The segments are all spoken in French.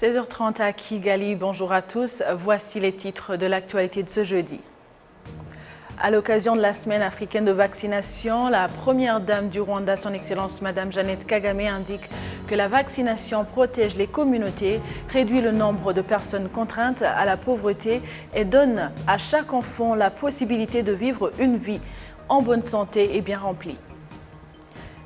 16h30 à Kigali, bonjour à tous. Voici les titres de l'actualité de ce jeudi. À l'occasion de la semaine africaine de vaccination, la première dame du Rwanda, son Excellence Madame Jeannette Kagame, indique que la vaccination protège les communautés, réduit le nombre de personnes contraintes à la pauvreté et donne à chaque enfant la possibilité de vivre une vie en bonne santé et bien remplie.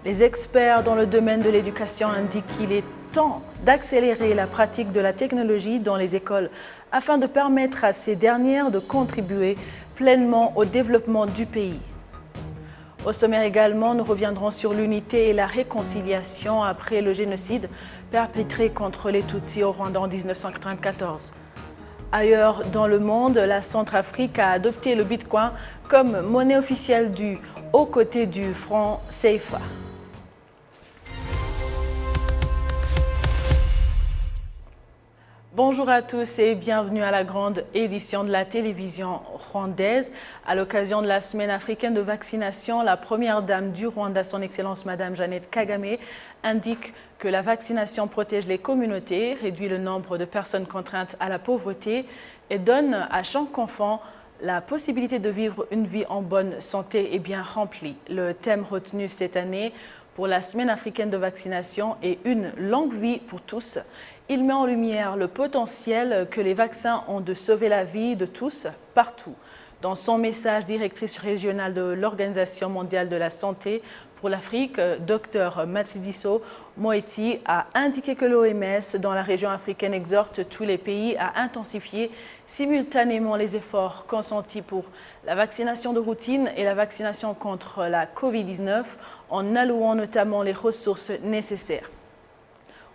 Les experts dans le domaine de l'éducation indiquent qu'il est temps d'accélérer la pratique de la technologie dans les écoles afin de permettre à ces dernières de contribuer pleinement au développement du pays. Au sommaire également, nous reviendrons sur l'unité et la réconciliation après le génocide perpétré contre les Tutsis au Rwanda en 1994. Ailleurs dans le monde, la Centrafrique a adopté le Bitcoin comme monnaie officielle aux côtés du franc CFA. Bonjour à tous et bienvenue à la grande édition de la télévision rwandaise. À l'occasion de la semaine africaine de vaccination, la première dame du Rwanda, son Excellence Madame Jeannette Kagame, indique que la vaccination protège les communautés, réduit le nombre de personnes contraintes à la pauvreté et donne à chaque enfant la possibilité de vivre une vie en bonne santé et bien remplie. Le thème retenu cette année pour la semaine africaine de vaccination est une longue vie pour tous. Il met en lumière le potentiel que les vaccins ont de sauver la vie de tous, partout. Dans son message, directrice régionale de l'Organisation mondiale de la santé pour l'Afrique, Dr Matshidiso Moeti a indiqué que l'OMS dans la région africaine exhorte tous les pays à intensifier simultanément les efforts consentis pour la vaccination de routine et la vaccination contre la Covid-19 en allouant notamment les ressources nécessaires.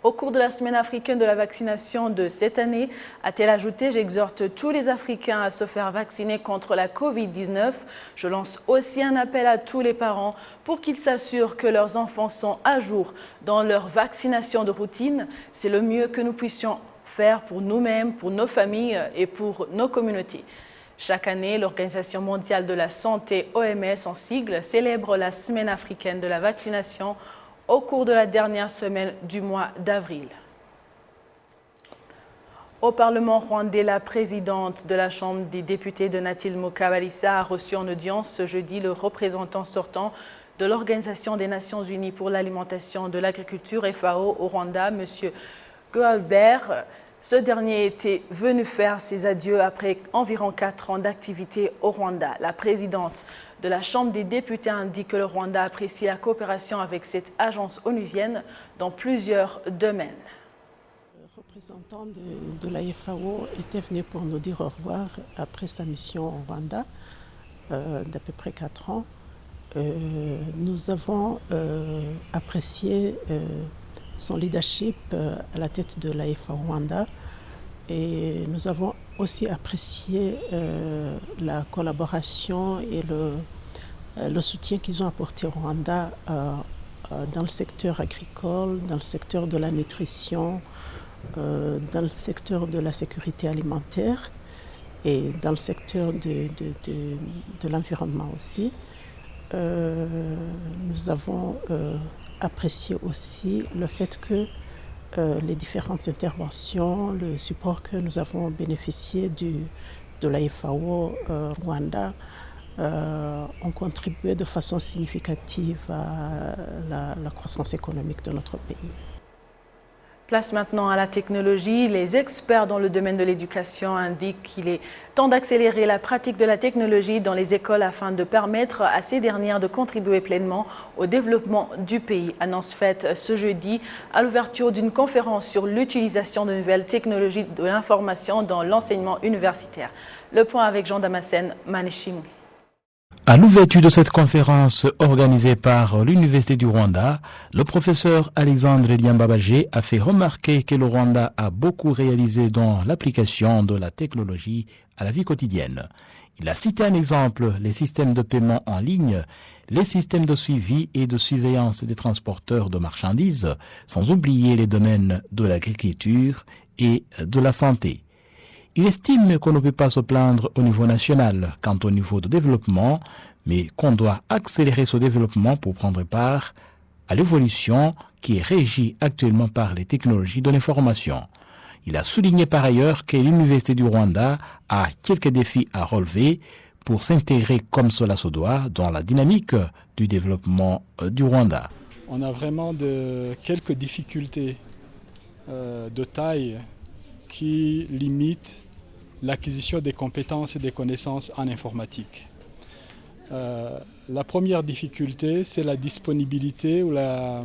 Au cours de la semaine africaine de la vaccination de cette année, a-t-elle ajouté, j'exhorte tous les Africains à se faire vacciner contre la Covid-19. Je lance aussi un appel à tous les parents pour qu'ils s'assurent que leurs enfants sont à jour dans leur vaccination de routine. C'est le mieux que nous puissions faire pour nous-mêmes, pour nos familles et pour nos communautés. Chaque année, l'Organisation mondiale de la santé, OMS en sigle, célèbre la semaine africaine de la vaccination au cours de la dernière semaine du mois d'avril. Au Parlement rwandais, la présidente de la Chambre des députés, Donatille Mukabalisa, a reçu en audience ce jeudi le représentant sortant de l'Organisation des Nations Unies pour l'alimentation de l'agriculture, FAO, au Rwanda, M. Goalbert. Ce dernier était venu faire ses adieux après environ 4 ans d'activité au Rwanda. La présidente de la Chambre des députés indique que le Rwanda apprécie la coopération avec cette agence onusienne dans plusieurs domaines. Le représentant de la FAO était venu pour nous dire au revoir après sa mission au Rwanda d'à peu près 4 ans. Nous avons apprécié son leadership à la tête de la FAO Rwanda et nous avons aussi apprécié la collaboration et le soutien qu'ils ont apporté au Rwanda dans le secteur agricole, dans le secteur de la nutrition, dans le secteur de la sécurité alimentaire et dans le secteur de l'environnement aussi. Nous avons apprécier aussi le fait que les différentes interventions, le support que nous avons bénéficié de la FAO Rwanda ont contribué de façon significative à la croissance économique de notre pays. Place maintenant à la technologie. Les experts dans le domaine de l'éducation indiquent qu'il est temps d'accélérer la pratique de la technologie dans les écoles afin de permettre à ces dernières de contribuer pleinement au développement du pays. Annonce faite ce jeudi à l'ouverture d'une conférence sur l'utilisation de nouvelles technologies de l'information dans l'enseignement universitaire. Le point avec Jean Damascène Manishimwe. À l'ouverture de cette conférence organisée par l'Université du Rwanda, le professeur Alexandre Liambabagé a fait remarquer que le Rwanda a beaucoup réalisé dans l'application de la technologie à la vie quotidienne. Il a cité un exemple, les systèmes de paiement en ligne, les systèmes de suivi et de surveillance des transporteurs de marchandises, sans oublier les domaines de l'agriculture et de la santé. Il estime qu'on ne peut pas se plaindre au niveau national quant au niveau de développement, mais qu'on doit accélérer ce développement pour prendre part à l'évolution qui est régie actuellement par les technologies de l'information. Il a souligné par ailleurs que l'Université du Rwanda a quelques défis à relever pour s'intégrer comme cela se doit dans la dynamique du développement du Rwanda. On a vraiment quelques difficultés de taille qui limitent l'acquisition des compétences et des connaissances en informatique. La première difficulté, c'est la disponibilité ou la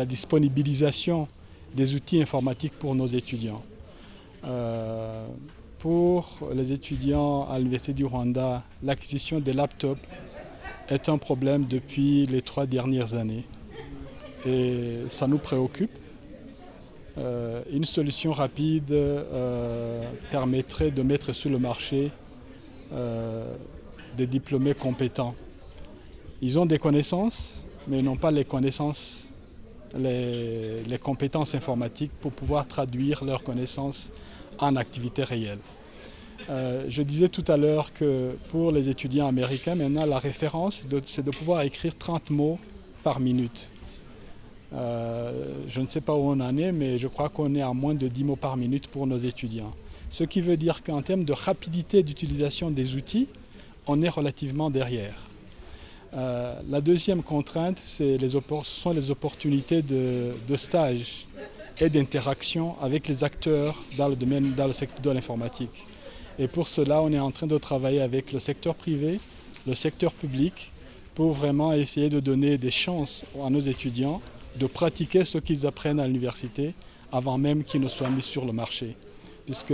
disponibilisation des outils informatiques pour nos étudiants. Pour les étudiants à l'Université du Rwanda, l'acquisition des laptops est un problème depuis les 3 dernières années et ça nous préoccupe. Une solution rapide permettrait de mettre sur le marché des diplômés compétents. Ils ont des connaissances, mais ils n'ont pas les connaissances, les compétences informatiques pour pouvoir traduire leurs connaissances en activité réelle. Je disais tout à l'heure que pour les étudiants américains, maintenant la référence, c'est de pouvoir écrire 30 mots par minute. Je ne sais pas où on en est, mais je crois qu'on est à moins de 10 mots par minute pour nos étudiants. Ce qui veut dire qu'en termes de rapidité d'utilisation des outils, on est relativement derrière. La deuxième contrainte, ce sont les opportunités de stage et d'interaction avec les acteurs dans le secteur de l'informatique. Et pour cela, on est en train de travailler avec le secteur privé, le secteur public, pour vraiment essayer de donner des chances à nos étudiants de pratiquer ce qu'ils apprennent à l'université avant même qu'ils ne soient mis sur le marché. Puisque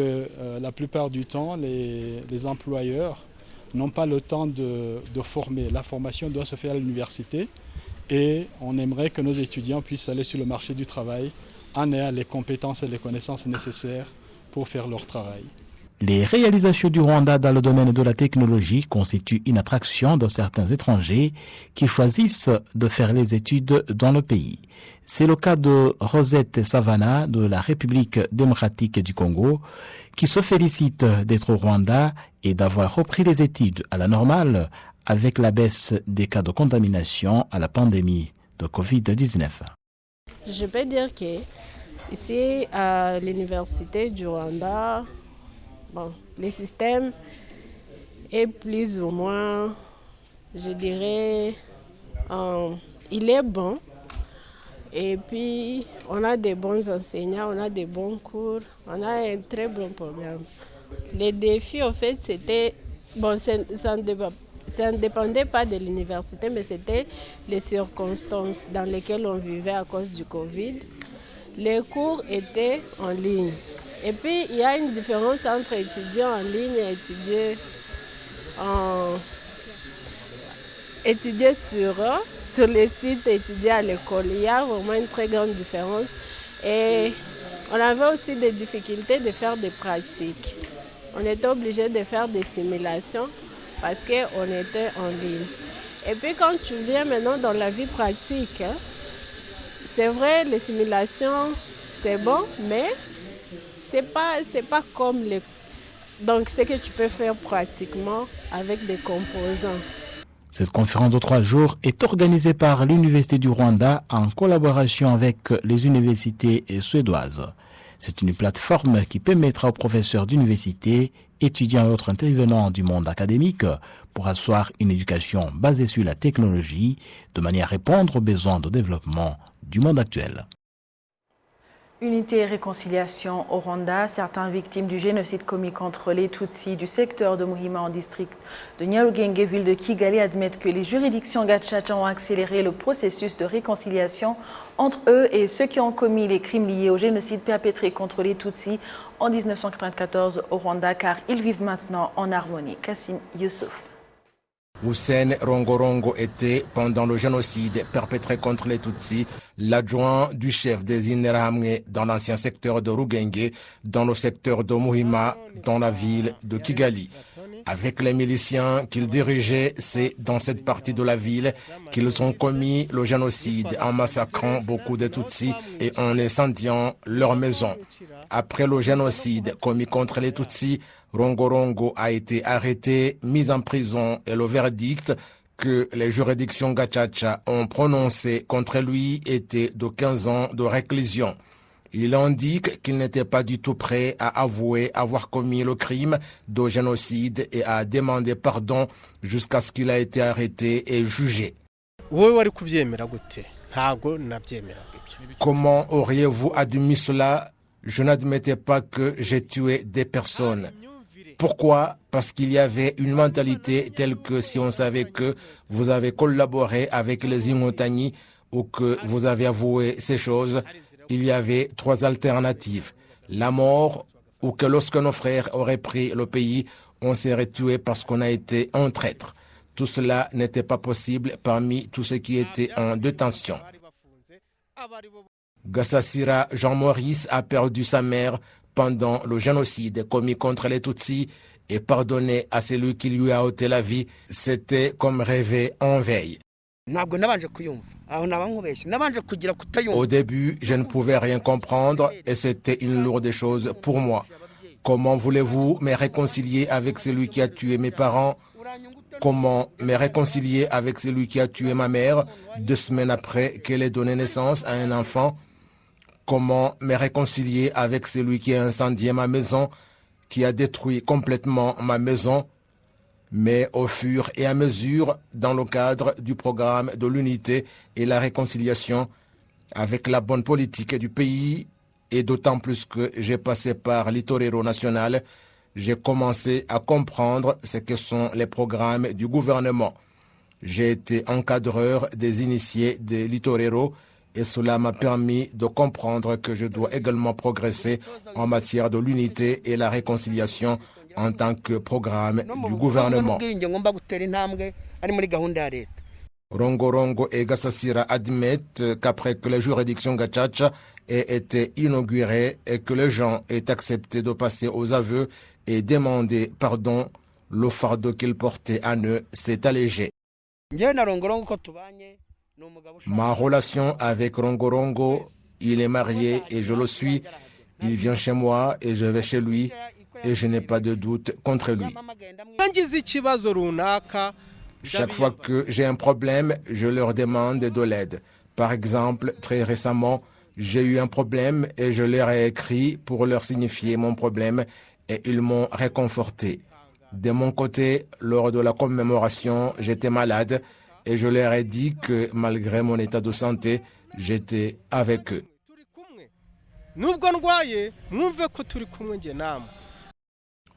la plupart du temps, les employeurs n'ont pas le temps de former. La formation doit se faire à l'université et on aimerait que nos étudiants puissent aller sur le marché du travail en ayant les compétences et les connaissances nécessaires pour faire leur travail. Les réalisations du Rwanda dans le domaine de la technologie constituent une attraction de certains étrangers qui choisissent de faire les études dans le pays. C'est le cas de Rosette Savana de la République démocratique du Congo qui se félicite d'être au Rwanda et d'avoir repris les études à la normale avec la baisse des cas de contamination à la pandémie de Covid-19. Je peux dire que ici à l'Université du Rwanda, le système est plus ou moins, je dirais, il est bon. Et puis, on a des bons enseignants, on a des bons cours, on a un très bon programme. Les défis, en fait, c'était, ça ne dépendait pas de l'université, mais c'était les circonstances dans lesquelles on vivait à cause du Covid. Les cours étaient en ligne. Et puis, il y a une différence entre étudier en ligne et étudier sur les sites, étudier à l'école. Il y a vraiment une très grande différence. Et on avait aussi des difficultés de faire des pratiques. On était obligé de faire des simulations parce qu'on était en ligne. Et puis, quand tu viens maintenant dans la vie pratique, c'est vrai, les simulations, c'est bon, mais c'est pas comme donc ce que tu peux faire pratiquement avec des composants. Cette conférence de 3 jours est organisée par l'Université du Rwanda en collaboration avec les universités suédoises. C'est une plateforme qui permettra aux professeurs d'université, étudiants et autres intervenants du monde académique pour asseoir une éducation basée sur la technologie de manière à répondre aux besoins de développement du monde actuel. Unité et réconciliation au Rwanda, certaines victimes du génocide commis contre les Tutsis du secteur de Muhima en district de Nyarugenge, ville de Kigali, admettent que les juridictions Gacaca ont accéléré le processus de réconciliation entre eux et ceux qui ont commis les crimes liés au génocide perpétré contre les Tutsis en 1994 au Rwanda, car ils vivent maintenant en harmonie. Kassim Youssouf. Hussein Rongorongo était, pendant le génocide perpétré contre les Tutsis, l'adjoint du chef des Interahamwe dans l'ancien secteur de Rugenge, dans le secteur de Muhima, dans la ville de Kigali. Avec les miliciens qu'il dirigeait, c'est dans cette partie de la ville qu'ils ont commis le génocide en massacrant beaucoup de Tutsis et en incendiant leurs maisons. Après le génocide commis contre les Tutsis, Rongorongo a été arrêté, mis en prison et le verdict que les juridictions Gacaca ont prononcé contre lui était de 15 ans de réclusion. Il indique qu'il n'était pas du tout prêt à avouer avoir commis le crime de génocide et à demander pardon jusqu'à ce qu'il ait été arrêté et jugé. Comment auriez-vous admis cela? Je n'admettais pas que j'ai tué des personnes. Pourquoi? Parce qu'il y avait une mentalité telle que si on savait que vous avez collaboré avec les Ingotagni ou que vous avez avoué ces choses, il y avait 3 alternatives. La mort ou que lorsque nos frères auraient pris le pays, on serait tué parce qu'on a été un traître. Tout cela n'était pas possible parmi tous ceux qui étaient en détention. Gassasira Jean-Maurice a perdu sa mère pendant le génocide commis contre les Tutsis et pardonné à celui qui lui a ôté la vie. C'était comme rêver en veille. Au début, je ne pouvais rien comprendre et c'était une lourde chose pour moi. Comment voulez-vous me réconcilier avec celui qui a tué mes parents? Comment me réconcilier avec celui qui a tué ma mère 2 semaines après qu'elle ait donné naissance à un enfant? Comment me réconcilier avec celui qui a incendié ma maison, qui a détruit complètement ma maison? Mais au fur et à mesure, dans le cadre du programme de l'unité et la réconciliation, avec la bonne politique du pays, et d'autant plus que j'ai passé par l'Itorero national, j'ai commencé à comprendre ce que sont les programmes du gouvernement. J'ai été encadreur des initiés de l'Itorero et cela m'a permis de comprendre que je dois également progresser en matière de l'unité et la réconciliation en tant que programme du gouvernement. Rongorongo et Gassasira admettent qu'après que les juridictions Gacaca aient été inaugurées et que les gens aient accepté de passer aux aveux et demander pardon, le fardeau qu'ils portaient en eux s'est allégé. Ma relation avec Rongorongo, il est marié et je le suis. Il vient chez moi et je vais chez lui et je n'ai pas de doute contre lui. Chaque fois que j'ai un problème, je leur demande de l'aide. Par exemple, très récemment, j'ai eu un problème et je leur ai écrit pour leur signifier mon problème et ils m'ont réconforté. De mon côté, lors de la commémoration, j'étais malade et je leur ai dit que malgré mon état de santé, j'étais avec eux.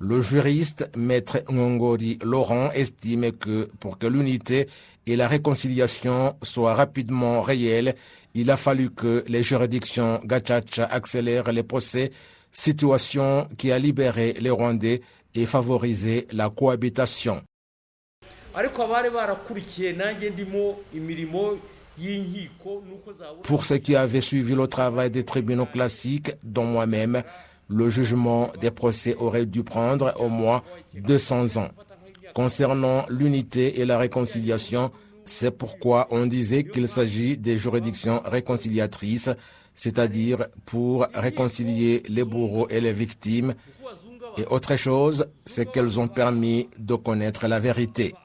Le juriste Maître Ngongori Laurent estime que pour que l'unité et la réconciliation soient rapidement réelles, il a fallu que les juridictions Gacaca accélèrent les procès, situation qui a libéré les Rwandais et favorisé la cohabitation. Pour ceux qui avaient suivi le travail des tribunaux classiques, dont moi-même, le jugement des procès aurait dû prendre au moins 200 ans. Concernant l'unité et la réconciliation, c'est pourquoi on disait qu'il s'agit des juridictions réconciliatrices, c'est-à-dire pour réconcilier les bourreaux et les victimes. Et autre chose, c'est qu'elles ont permis de connaître la vérité.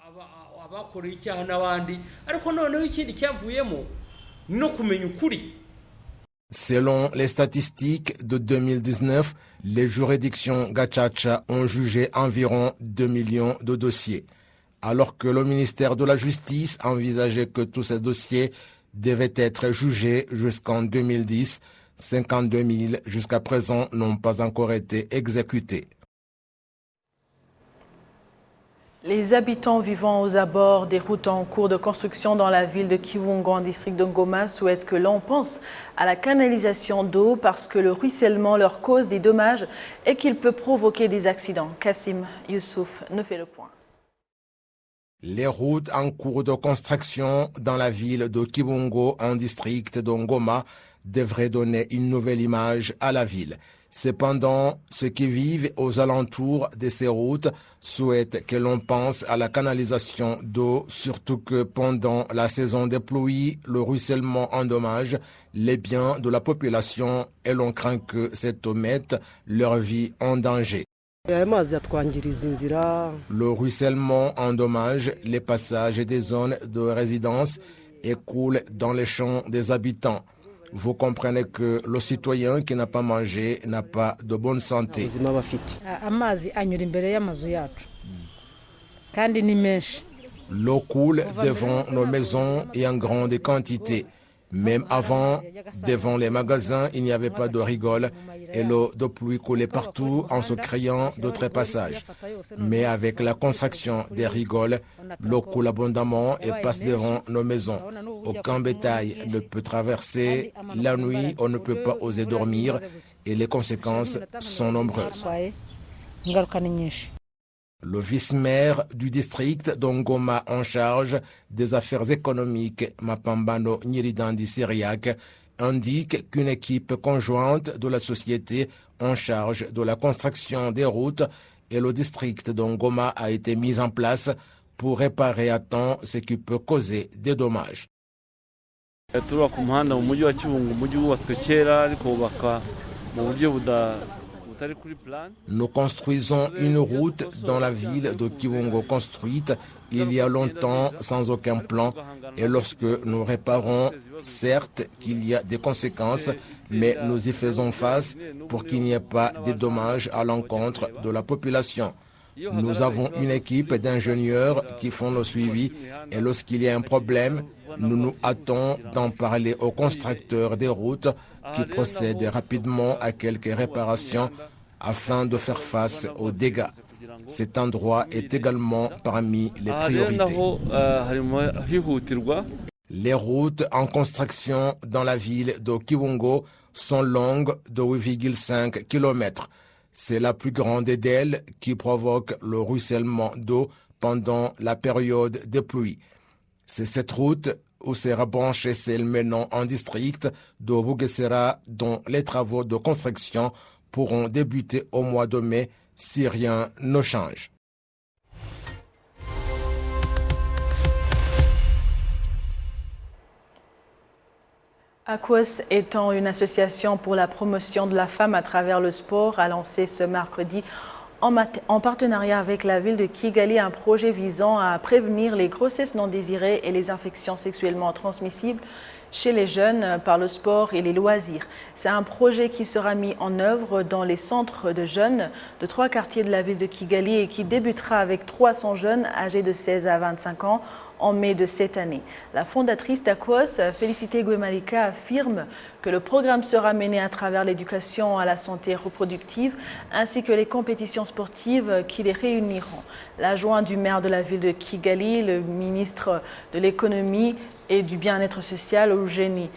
Selon les statistiques de 2019, les juridictions Gacaca ont jugé environ 2 millions de dossiers, alors que le ministère de la Justice envisageait que tous ces dossiers devaient être jugés jusqu'en 2010. 52 000 jusqu'à présent n'ont pas encore été exécutés. Les habitants vivant aux abords des routes en cours de construction dans la ville de Kibungo, en district de Ngoma, souhaitent que l'on pense à la canalisation d'eau parce que le ruissellement leur cause des dommages et qu'il peut provoquer des accidents. Kassim Youssouf nous fait le point. Les routes en cours de construction dans la ville de Kibungo, en district de Ngoma, devraient donner une nouvelle image à la ville. Cependant, ceux qui vivent aux alentours de ces routes souhaitent que l'on pense à la canalisation d'eau, surtout que pendant la saison des pluies, le ruissellement endommage les biens de la population et l'on craint que cette eau mette leur vie en danger. Le ruissellement endommage les passages des zones de résidence et coule dans les champs des habitants. Vous comprenez que le citoyen qui n'a pas mangé n'a pas de bonne santé. L'eau coule devant nos maisons et en grande quantité. Même avant, devant les magasins, il n'y avait pas de rigole et l'eau de pluie coulait partout en se créant de trépassages. Mais avec la construction des rigoles, l'eau coule abondamment et passe devant nos maisons. Aucun bétail ne peut traverser. La nuit, on ne peut pas oser dormir et les conséquences sont nombreuses. Le vice-maire du district d'Ongoma en charge des affaires économiques, Mapambano Nyiridandi Syriac, indique qu'une équipe conjointe de la société en charge de la construction des routes et le district d'Ongoma a été mise en place pour réparer à temps ce qui peut causer des dommages. Nous construisons une route dans la ville de Kibungo construite il y a longtemps sans aucun plan et lorsque nous réparons, certes qu'il y a des conséquences, mais nous y faisons face pour qu'il n'y ait pas de dommages à l'encontre de la population. Nous avons une équipe d'ingénieurs qui font le suivi et lorsqu'il y a un problème, nous nous hâtons d'en parler aux constructeurs des routes qui procèdent rapidement à quelques réparations afin de faire face aux dégâts. Cet endroit est également parmi les priorités. Les routes en construction dans la ville de Kibungo sont longues de 8,5 km. C'est la plus grande d'elles qui provoque le ruissellement d'eau pendant la période des pluies. C'est cette route où sera branché celle menant en district de Bugesera dont les travaux de construction pourront débuter au mois de mai si rien ne change. ACOS étant une association pour la promotion de la femme à travers le sport a lancé ce mercredi en partenariat avec la ville de Kigali un projet visant à prévenir les grossesses non désirées et les infections sexuellement transmissibles chez les jeunes par le sport et les loisirs. C'est un projet qui sera mis en œuvre dans les centres de jeunes de 3 quartiers de la ville de Kigali et qui débutera avec 300 jeunes âgés de 16 à 25 ans en mai de cette année. La fondatrice d'ACOS, Félicité Gouemalika, affirme que le programme sera mené à travers l'éducation à la santé reproductive ainsi que les compétitions sportives qui les réuniront. L'adjoint du maire de la ville de Kigali, le ministre de l'économie et du bien-être social, Eugénie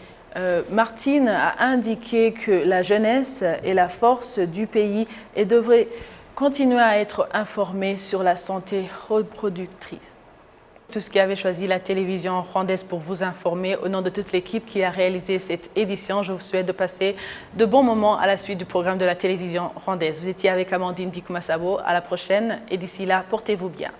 Martine, a indiqué que la jeunesse est la force du pays et devrait continuer à être informée sur la santé reproductrice. Tout ce qui avait choisi la télévision rwandaise pour vous informer. Au nom de toute l'équipe qui a réalisé cette édition, je vous souhaite de passer de bons moments à la suite du programme de la télévision rwandaise. Vous étiez avec Amandine Dikumasabo. À la prochaine et d'ici là, portez-vous bien.